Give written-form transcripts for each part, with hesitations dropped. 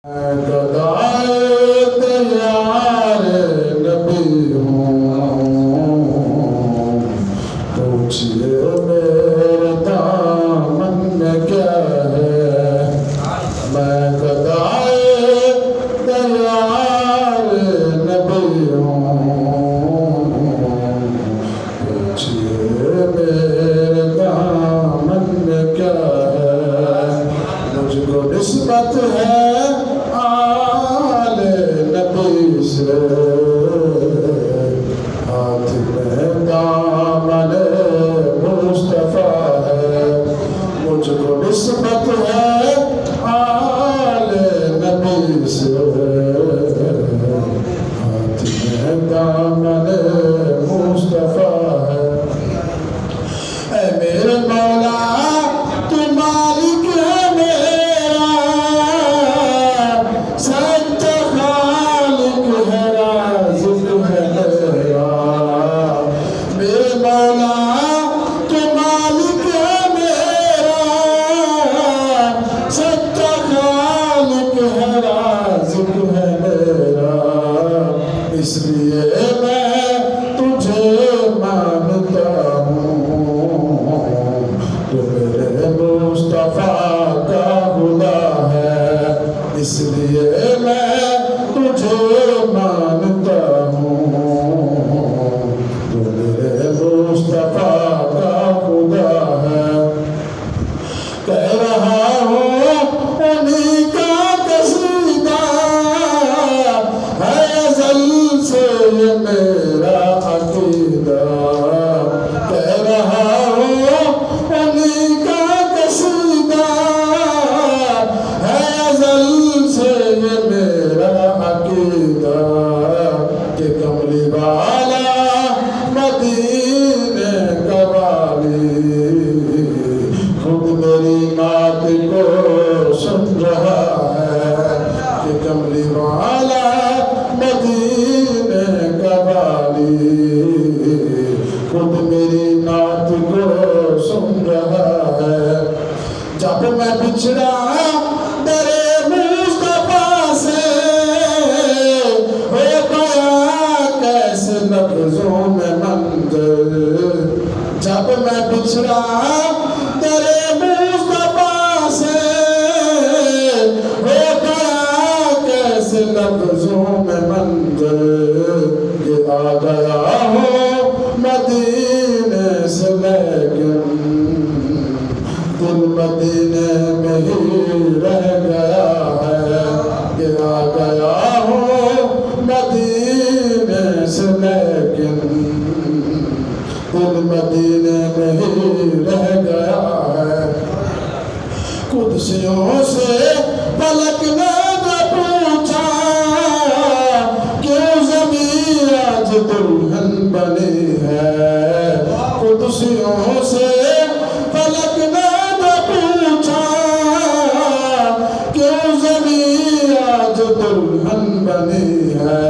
تیار نبی ہوں پوچھئے میرے دامن میں کیا ہے میں گدائے تیار نبی ہوں پوچھئے میرے دامن میں کیا ہے مجھ کو نسبت ہے ہاتھ میں دامن مصطفیٰ ہے مجھ کو نسبت ہے آل نبی سے ہاتھ میں دامن مصطفیٰ ہے اے میرے مولا تو مالک ہے میرا سچا خالق ہے رازق ہے میرا میرے مولا تو مالک ہے میرا سچا خالق ہے رازق ہے میرا اس لیے میں تجھے مانتا ہوں تو میرے مصطفیٰ کا خدا ہے اس لیے میں تجھے مانتا ہوں تو میرے مصطفیٰ کا خدا ہے کہہ رہا ہوں انہی کا قصیدہ ہے ازل سے یہ میرا عقیدہ کہہ رہا ہوں انہی کا قصیدہ ہے ازل سے یہ میرا عقیدہ کہ کملی والا مدینے کا والی خود میری بات کو سن رہا ہے کہ کملی والا مدینے کا والی خود میری بات کو سن رہا ہے جب میں بچھڑا تیرے مصطفیٰ سے ہو گیا کیسے لفظوں میں منظر جب میں بچھڑا تیرے مصطفیٰ سے ہو گیا کیسے لفظوں میں منظر کہ آ گیا ہوں مدینے سے لیکن دل مدینے میں ہی رہ گیا ہے کہ آ گیا ہوں مدینے سے لیکن دل مدینے میں ہی رہ گیا ہے قدسیوں سے فلک نے پوچھا کیوں زمین آج دلہن بنی ہے قدسیوں سے فلک نے پوچھا کیوں زمین آج دلہن بنی ہے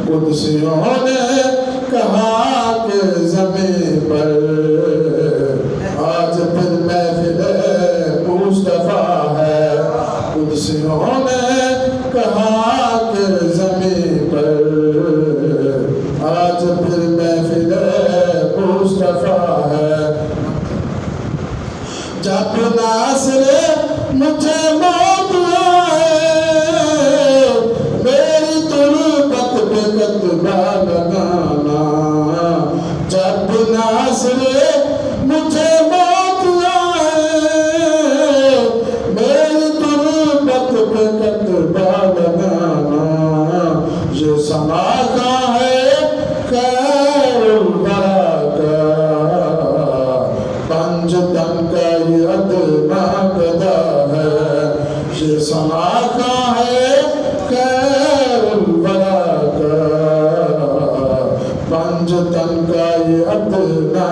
قدسیوں نے کہا کہ زمین پر آج پھر محفل مصطفیٰ ہے قدسیوں نے کہا کہ زمین پر آج پھر محفل مصطفیٰ ہے جب ناصر مجھے موت آئے میری تربت پہ کتبہ لگانا جب ناصر مجھے موت آئے میری تربت پہ کتبہ لگانا یہ سما کا ہے خیر الورا کا پنج تن کا یہ ادنا گدا ہے یہ سما کا ہے خیر الورا کا پنج تن کا یہ ادنا